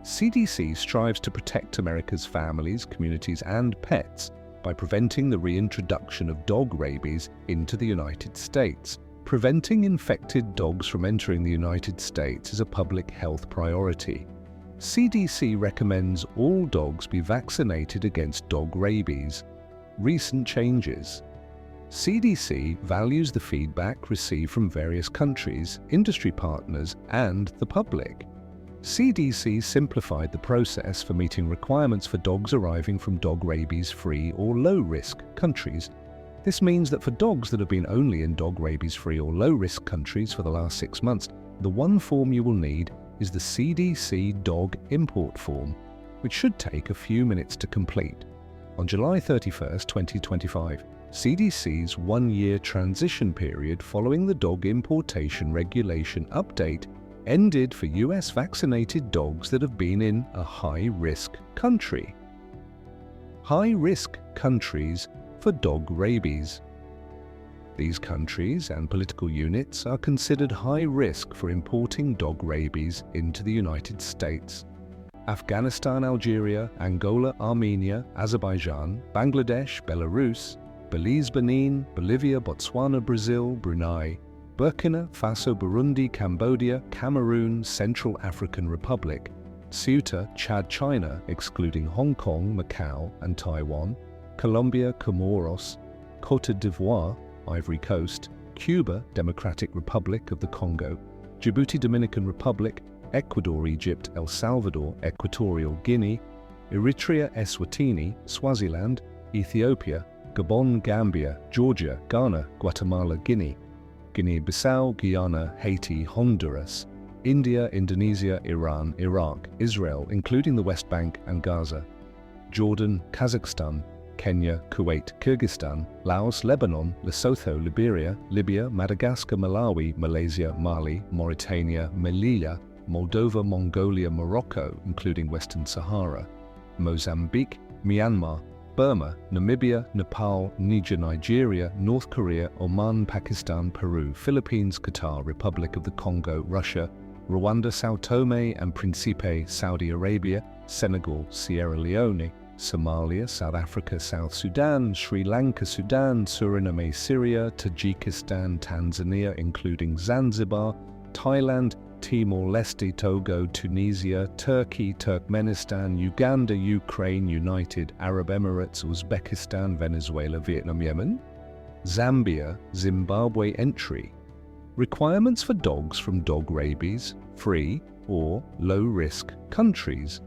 CDC strives to protect America's families, communities, and pets by preventing the reintroduction of dog rabies into the United States. Preventing infected dogs from entering the United States is a public health priority. CDC recommends all dogs be vaccinated against dog rabies. Recent changes. CDC values the feedback received from various countries, industry partners, and the public. CDC simplified the process for meeting requirements for dogs arriving from dog rabies-free or low-risk countries. This means that for dogs that have been only in dog rabies-free or low-risk countries for the last 6 months, the one form you will need is the CDC Dog Import Form, which should take a few minutes to complete. On July 31, 2025, CDC's one-year transition period following the Dog Importation Regulation update ended for US vaccinated dogs that have been in a high-risk country. High-risk countries for dog rabies. These countries and political units are considered high risk for importing dog rabies into the United States. Afghanistan, Algeria, Angola, Armenia, Azerbaijan, Bangladesh, Belarus, Belize, Benin, Bolivia, Botswana, Brazil, Brunei, Burkina Faso, Burundi, Cambodia, Cameroon, Central African Republic, Ceuta, Chad, China, excluding Hong Kong, Macau, and Taiwan, Colombia, Comoros, Côte d'Ivoire, Ivory Coast, Cuba, Democratic Republic of the Congo, Djibouti, Dominican Republic, Ecuador, Egypt, El Salvador, Equatorial Guinea, Eritrea, Eswatini, Swaziland, Ethiopia, Gabon, Gambia, Georgia, Ghana, Guatemala, Guinea, Guinea-Bissau, Guyana, Haiti, Honduras, India, Indonesia, Iran, Iraq, Israel, including the West Bank and Gaza, Jordan, Kazakhstan, Kenya, Kuwait, Kyrgyzstan, Laos, Lebanon, Lesotho, Liberia, Libya, Madagascar, Malawi, Malaysia, Mali, Mauritania, Melilla, Moldova, Mongolia, Morocco, including Western Sahara, Mozambique, Myanmar, Burma, Namibia, Nepal, Niger, Nigeria, North Korea, Oman, Pakistan, Peru, Philippines, Qatar, Republic of the Congo, Russia, Rwanda, Sao Tome and Principe, Saudi Arabia, Senegal, Sierra Leone, Somalia, South Africa, South Sudan, Sri Lanka, Sudan, Suriname, Syria, Tajikistan, Tanzania, including Zanzibar, Thailand, Timor-Leste, Togo, Tunisia, Turkey, Turkmenistan, Uganda, Ukraine, United Arab Emirates, Uzbekistan, Venezuela, Vietnam, Yemen, Zambia, Zimbabwe entry. Requirements for dogs from dog rabies-free or low-risk countries.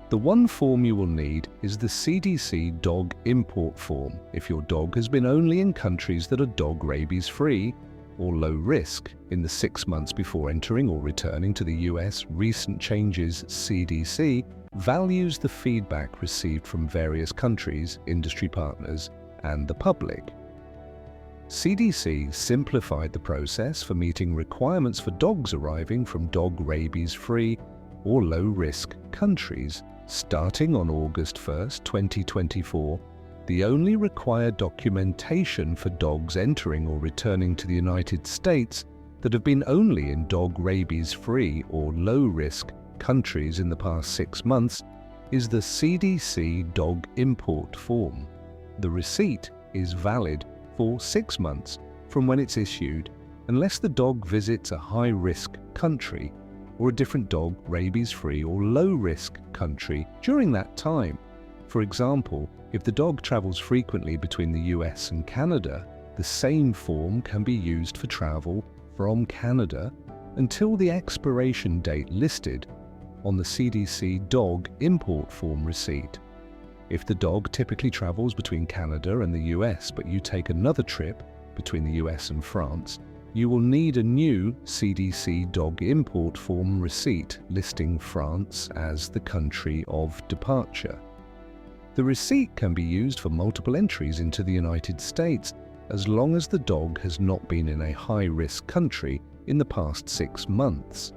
The one form you will need is the CDC Dog Import Form if your dog has been only in countries that are dog rabies-free or low risk in the 6 months before entering or returning to the US. Recent changes. CDC values the feedback received from various countries, industry partners, and the public. CDC simplified the process for meeting requirements for dogs arriving from dog rabies-free or low-risk countries. Starting on August 1, 2024, the only required documentation for dogs entering or returning to the United States that have been only in dog rabies-free or low-risk countries in the past 6 months is the CDC Dog Import Form. The receipt is valid for 6 months from when it's issued, unless the dog visits a high-risk country or a different dog rabies-free or low-risk country during that time. For example, if the dog travels frequently between the US and Canada, the same form can be used for travel from Canada until the expiration date listed on the CDC Dog Import Form receipt. If the dog typically travels between Canada and the US, but you take another trip between the US and France, you will need a new CDC Dog Import Form receipt listing France as the country of departure. The receipt can be used for multiple entries into the United States as long as the dog has not been in a high-risk country in the past 6 months.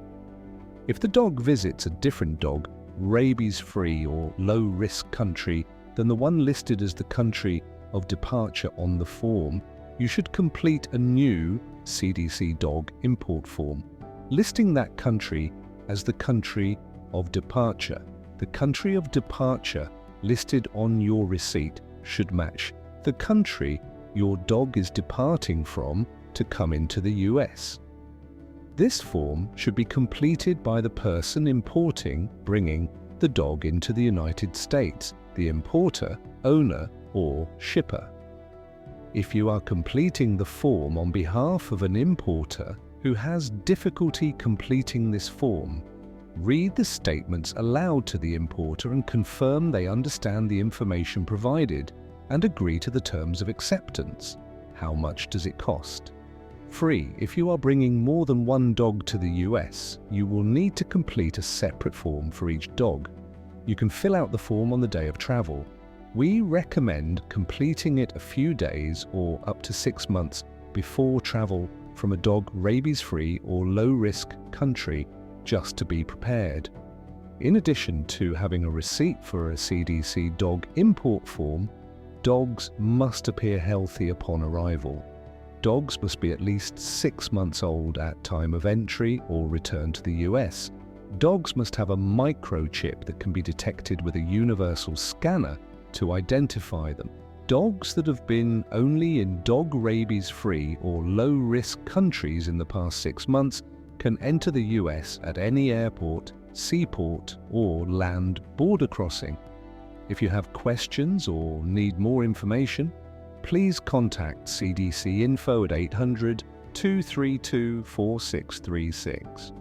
If the dog visits a different dog rabies-free or low-risk country than the one listed as the country of departure on the form, you should complete a new CDC Dog Import Form, listing that country as the country of departure. The country of departure listed on your receipt should match the country your dog is departing from to come into the US. This form should be completed by the person bringing the dog into the United States, the importer, owner, or shipper. If you are completing the form on behalf of an importer who has difficulty completing this form, read the statements aloud to the importer and confirm they understand the information provided and agree to the terms of acceptance. How much does it cost? Free. If you are bringing more than one dog to the US, you will need to complete a separate form for each dog. You can fill out the form on the day of travel. We recommend completing it a few days or up to 6 months before travel from a dog rabies-free or low-risk country, just to be prepared. In addition to having a receipt for a CDC dog import form, dogs must appear healthy upon arrival. Dogs must be at least 6 months old at time of entry or return to the US. Dogs must have a microchip that can be detected with a universal scanner to identify them. Dogs that have been only in dog rabies-free or low-risk countries in the past 6 months can enter the US at any airport, seaport, or land border crossing. If you have questions or need more information, please contact CDC Info at 800-232-4636.